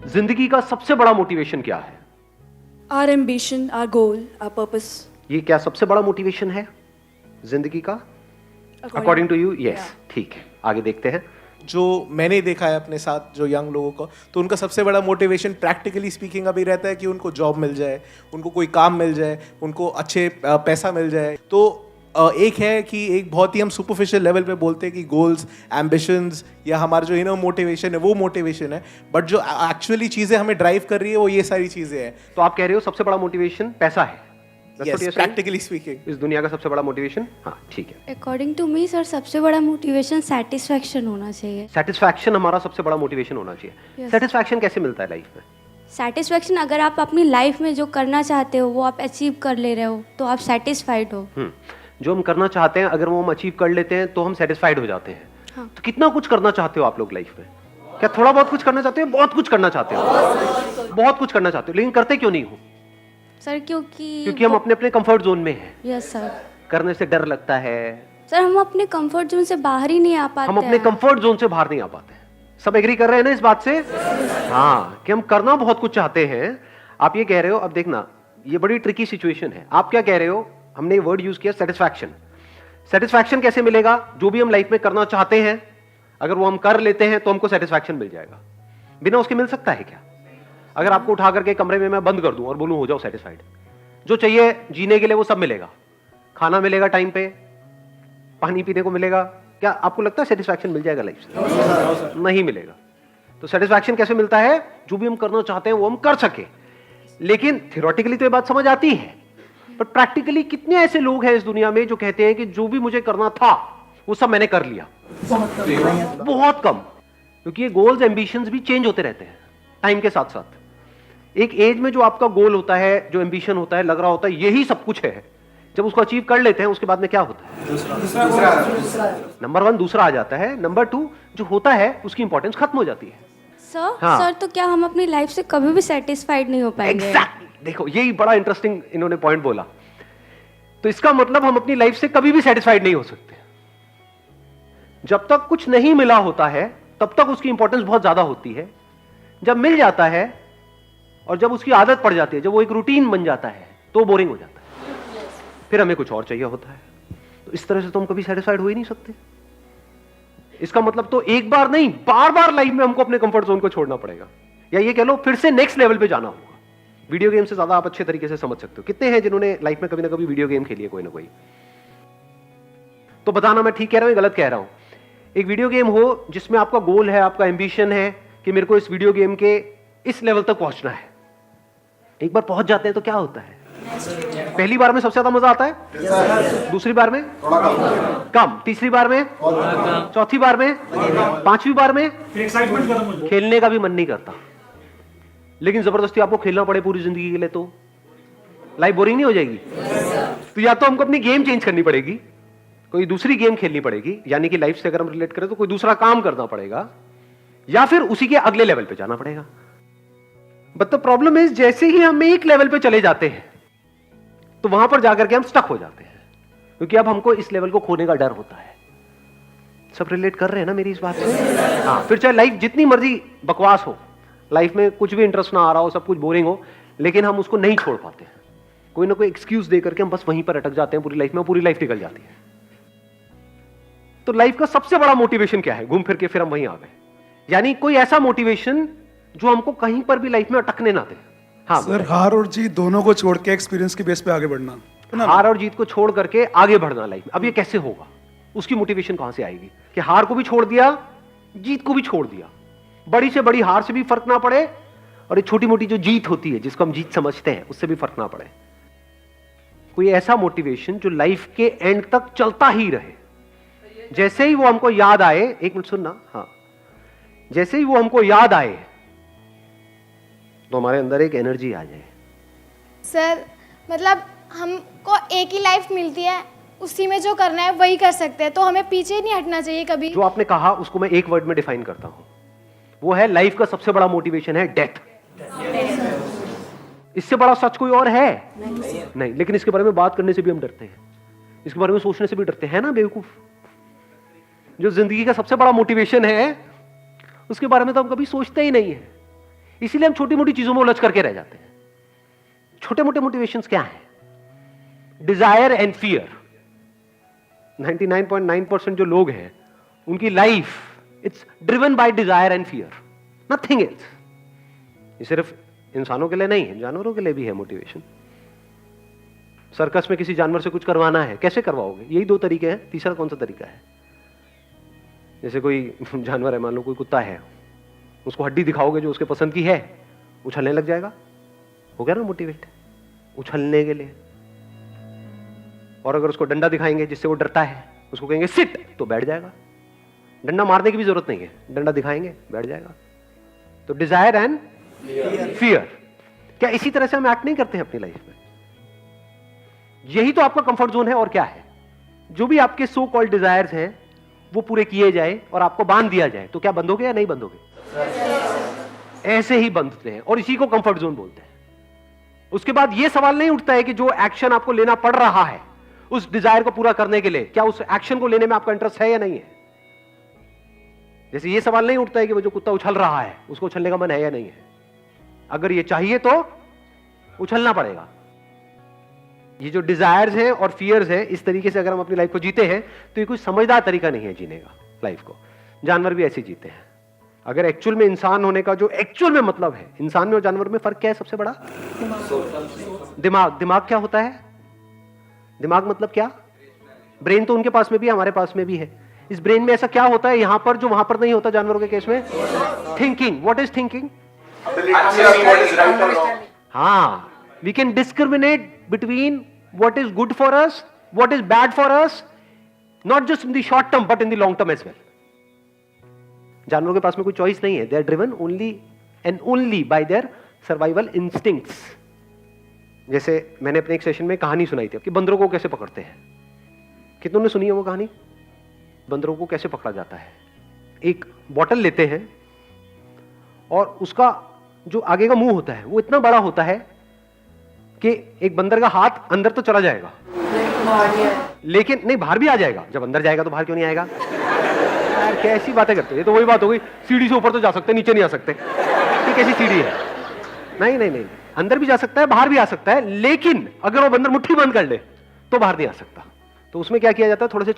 जिंदगी का सबसे बड़ा मोटिवेशन क्या है? Our ambition, our goal, our purpose. ये क्या सबसे बड़ा मोटिवेशन है जिंदगी का? According to you? यस, ठीक है, आगे देखते हैं। जो मैंने देखा है अपने साथ जो यंग लोगों को, तो उनका सबसे बड़ा मोटिवेशन प्रैक्टिकली स्पीकिंग अभी रहता है कि उनको जॉब मिल जाए, उनको कोई काम मिल जाए, उनको अच्छे पैसा मिल जाए। तो एक है कि एक बहुत ही हम सुपरफिशियल लेवल पे बोलते हैं कि गोल्स, एम्बिशंस या हमारा जो इनर मोटिवेशन है वो मोटिवेशन है, बट जो एक्चुअली चीज़ें हमें ड्राइव कर रही है वो ये सारी चीज़ें हैं। तो आप कह रहे हो सबसे बड़ा मोटिवेशन पैसा है? प्रैक्टिकली स्पीकिंग इस दुनिया का सबसे बड़ा मोटिवेशन? हाँ, ठीक है। अकॉर्डिंग टू मी सर, सबसे बड़ा मोटिवेशन सेटिस्फैक्शन होना चाहिए। सेटिस्फैक्शन हमारा सबसे बड़ा मोटिवेशन होना चाहिए। Yes. सेटिस्फैक्शन कैसे मिलता है लाइफ में? सेटिस्फैक्शन, अगर आप अपनी लाइफ में जो करना चाहते हो वो आप अचीव कर ले रहे हो तो आप सेटिस्फाइड हो। जो हम करना चाहते हैं अगर वो हम अचीव कर लेते हैं तो हम सेटिस्फाइड हो जाते हैं। हाँ। तो कितना कुछ करना चाहते हो आप लोग लाइफ में? क्या थोड़ा बहुत कुछ करना चाहते हो? बहुत कुछ करना चाहते हो? बहुत कुछ करना चाहते हो, लेकिन करते क्यों नहीं हो? सर क्योंकि हम अपने अपने कंफर्ट जोन में हैं। Yes sir. करने से डर लगता है। सर हम अपने कंफर्ट जोन से बाहर ही नहीं आ पाते। हम अपने कंफर्ट जोन से बाहर नहीं आ पाते। सब एग्री कर रहे हैं ना इस बात से? हाँ, कि हम करना बहुत कुछ चाहते हैं। आप ये कह रहे हो, अब देखना ये बड़ी ट्रिकी सिचुएशन है। आप क्या कह रहे हो? हमने वर्ड यूज किया सेटिस्फैक्शन। सेटिस्फैक्शन कैसे मिलेगा? जो भी हम लाइफ में करना चाहते हैं अगर वो हम कर लेते हैं तो हमको सेटिस्फैक्शन मिल जाएगा। बिना उसके मिल सकता है क्या? अगर आपको उठा करके कमरे में मैं बंद कर दूं और बोलूं हो जाओ सेटिस्फाइड, जो चाहिए जीने के लिए वो सब मिलेगा, खाना मिलेगा टाइम पे, पानी पीने को मिलेगा, क्या आपको लगता है सेटिस्फैक्शन मिल जाएगा लाइफ से? नहीं मिलेगा। तो सेटिस्फैक्शन कैसे मिलता है? जो भी हम करना चाहते हैं वो हम कर सके। लेकिन थियोरेटिकली तो ये बात समझ आती है, पर प्रैक्टिकली कितने ऐसे लोग हैं इस दुनिया में जो कहते हैं कि जो भी मुझे करना था वो सब मैंने कर लिया? बहुत कम, क्योंकि ये गोल्स, एम्बिशंस भी चेंज होते रहते हैं टाइम के साथ साथ। एक एज में जो आपका गोल होता है, जो एम्बिशन होता है, लग रहा होता है यही सब कुछ है, जब उसको अचीव कर लेते हैं उसके बाद में क्या होता है? नंबर 1 दूसरा आ जाता है, नंबर 2 जो होता है उसकी इंपॉर्टेंस खत्म हो जाती है। सर हाँ। सर तो क्या हम अपनी लाइफ से कभी भी सेटिस्फाइड नहीं हो पाएंगे? Exactly. देखो यही बड़ा इंटरेस्टिंग इन्होंने पॉइंट बोला। तो इसका मतलब हम अपनी लाइफ से कभी भी सेटिस्फाइड नहीं हो सकते। जब तक कुछ नहीं मिला होता है तब तक उसकी इंपॉर्टेंस बहुत ज्यादा होती है। जब मिल जाता है और जब उसकी आदत पड़ जाती है, जब वो एक रूटीन बन जाता है तो बोरिंग हो जाता है, फिर हमें कुछ और चाहिए होता है। तो इस तरह से तो हम कभी सेटिस्फाइड हो ही नहीं सकते। इसका मतलब तो एक बार नहीं, बार बार लाइफ में हमको अपने कंफर्ट जोन को छोड़ना पड़ेगा, या ये कह लो फिर से नेक्स्ट लेवल पे जाना होगा। वीडियो गेम से ज्यादा आप अच्छे तरीके से समझ सकते हो। कितने हैं जिन्होंने लाइफ में कभी ना कभी वीडियो गेम खेली है, कोई ना कोई? तो बताना मैं ठीक कह रहा हूं या गलत कह रहा हूं। एक वीडियो गेम हो जिसमें आपका गोल है, आपका एम्बिशन है कि मेरे को इस वीडियो गेम के इस लेवल तक पहुंचना है। एक बार पहुंच जाते हैं तो क्या होता है? पहली बार में सबसे ज्यादा मजा आता है, दूसरी बार में कम, तीसरी बार में, चौथी बार में, पांचवी बार में खेलने का भी मन नहीं करता। लेकिन जबरदस्ती आपको खेलना पड़े पूरी जिंदगी के लिए तो लाइफ बोरिंग नहीं हो जाएगी? तो या तो हमको अपनी गेम चेंज करनी पड़ेगी, कोई दूसरी गेम खेलनी पड़ेगी, यानी कि लाइफ से अगर हम रिलेट करें तो कोई दूसरा काम करना पड़ेगा, या फिर उसी के अगले लेवल पे जाना पड़ेगा। बट द प्रॉब्लम इज, जैसे ही हम एक लेवल पे चले जाते हैं तो वहां पर जाकर के हम स्टक हो जाते हैं, क्योंकि अब हमको इस लेवल को खोने का डर होता है। सब रिलेट कर रहे हैं ना मेरी इस बात से? हाँ, फिर चाहे लाइफ जितनी मर्जी बकवास हो, लाइफ में कुछ भी इंटरेस्ट ना आ रहा हो, सब कुछ बोरिंग हो, लेकिन हम उसको नहीं छोड़ पाते हैं। कोई ना कोई एक्सक्यूज दे करके हम बस वहीं पर अटक जाते हैं पूरी लाइफ में, पूरी लाइफ निकल जाती है। तो लाइफ का सबसे बड़ा मोटिवेशन क्या है? घूम फिर के फिर हम वहीं आ गए, यानी कोई ऐसा मोटिवेशन जो हमको कहीं पर भी लाइफ में अटकने ना दे। हाँ सर, हार और जीत दोनों को छोड़ के एक्सपीरियंस के बेस पे आगे बढ़ना है ना? हार और जीत को छोड़ करके आगे बढ़ना लाइफ में। अब ये कैसे होगा? उसकी मोटिवेशन कहां से आएगी कि हार को भी छोड़ दिया, जीत को भी छोड़ दिया, बड़ी से बड़ी हार से भी फर्क ना पड़े, और एक छोटी मोटी जो जीत होती है जिसको हम जीत समझते हैं उससे भी फर्क ना पड़े। कोई ऐसा मोटिवेशन जो लाइफ के एंड तक चलता ही रहे। जैसे ही वो हमको याद आए, एक मिनट सुनना, हाँ, जैसे ही वो हमको याद आए तो हमारे अंदर एक एनर्जी आ जाए। सर मतलब हमको एक ही लाइफ मिलती है, उसी में जो करना है वही कर सकते हैं, तो हमें पीछे नहीं हटना चाहिए कभी। जो आपने कहा उसको मैं एक वर्ड में डिफाइन करता हूं, वो है लाइफ का सबसे बड़ा मोटिवेशन है डेथ। इससे बड़ा सच कोई और है? नहीं। लेकिन इसके बारे में बात करने से भी हम डरते हैं, इसके बारे में सोचने से भी डरते हैं ना बेवकूफ। जो जिंदगी का सबसे बड़ा मोटिवेशन है उसके बारे में तो हम कभी सोचते ही नहीं है। इसीलिए हम छोटी मोटी चीजों में उलझ करके रह जाते हैं। छोटे मोटे मोटिवेशंस क्या हैं? Desire and fear. 99.9% जो लोग हैं उनकी life it's driven by desire and fear, nothing else. ये सिर्फ इंसानों के लिए नहीं है, जानवरों के लिए भी है मोटिवेशन। सर्कस में किसी जानवर से कुछ करवाना है, कैसे करवाओगे? यही दो तरीके हैं, तीसरा कौन सा तरीका है? जैसे कोई जानवर है, मान लो कोई कुत्ता है, उसको हड्डी दिखाओगे जो उसके पसंद की है, उछलने लग जाएगा, हो गया ना मोटिवेट, उछलने के लिए। और अगर उसको डंडा दिखाएंगे जिससे वो डरता है, उसको कहेंगे सिट, तो बैठ जाएगा। डंडा मारने की भी जरूरत नहीं है, डंडा दिखाएंगे बैठ जाएगा। तो डिजायर एंड फियर, क्या इसी तरह से हम एक्ट नहीं करते हैं अपनी लाइफ में? यही तो आपका कंफर्ट जोन है। और क्या है? जो भी आपके सो कॉल्ड डिजायर्स हैं वो पूरे किए जाए और आपको बांध दिया जाए, तो क्या बंधोगे या नहीं बंधोगे? ऐसे ही बंधते हैं और इसी को कंफर्ट जोन बोलते हैं। उसके बाद यह सवाल नहीं उठता है कि जो एक्शन आपको लेना पड़ रहा है उस डिजायर को पूरा करने के लिए, क्या उस एक्शन को लेने में आपका इंटरेस्ट है या नहीं है? जैसे यह सवाल नहीं उठता है कि वो जो कुत्ता उछल रहा है उसको उछलने का मन है या नहीं है। अगर ये चाहिए तो उछलना पड़ेगा। ये जो डिजायर्स हैं और फियर्स हैं, इस तरीके से अगर हम अपनी लाइफ को जीते हैं तो ये कोई समझदार तरीका नहीं है जीने का लाइफ को। जानवर भी ऐसे जीते हैं। अगर एक्चुअल में इंसान होने का जो एक्चुअल में मतलब है, इंसान में और जानवर में फर्क क्या है सबसे बड़ा? दिमाग। दिमाग क्या होता है? दिमाग मतलब क्या? ब्रेन तो उनके पास में भी है, हमारे पास में भी है। इस ब्रेन में ऐसा क्या होता है यहां पर जो वहां पर नहीं होता जानवरों के केस में? थिंकिंग। What is thinking? हाँ, we can discriminate between what is good for us, what is bad for us, not just in the short term but in the long term as well. जानवरों के पास में कोई choice नहीं है। They are driven only and only by their survival instincts. जैसे मैंने अपने एक सेशन में कहानी सुनाई थी कि बंदरों को कैसे पकड़ते हैं। कितनों ने सुनी है वो कहानी? बंदरों को कैसे पकड़ा जाता है? एक बॉटल लेते हैं और उसका जो आगे का मुंह होता है वो इतना बड़ा होता है कि एक बंदर का हाथ अंदर तो चला जाएगा, लेकिन नहीं, बाहर भी आ जाएगा। जब अंदर जाएगा तो बाहर क्यों नहीं आएगा? यार कैसी बातें करते हो? ये तो वही बात हो गई, सीढ़ी से ऊपर तो जा सकते, नीचे नहीं आ सकते। ये कैसी सीढ़ी है? नहीं नहीं नहीं, अंदर भी जा सकता है, बाहर भी आ सकता है, लेकिन अगर वो बंदर मुट्ठी बंद कर ले तो बाहर नहीं आ सकता। तो उसमें क्या किया जाता है? थोड़े से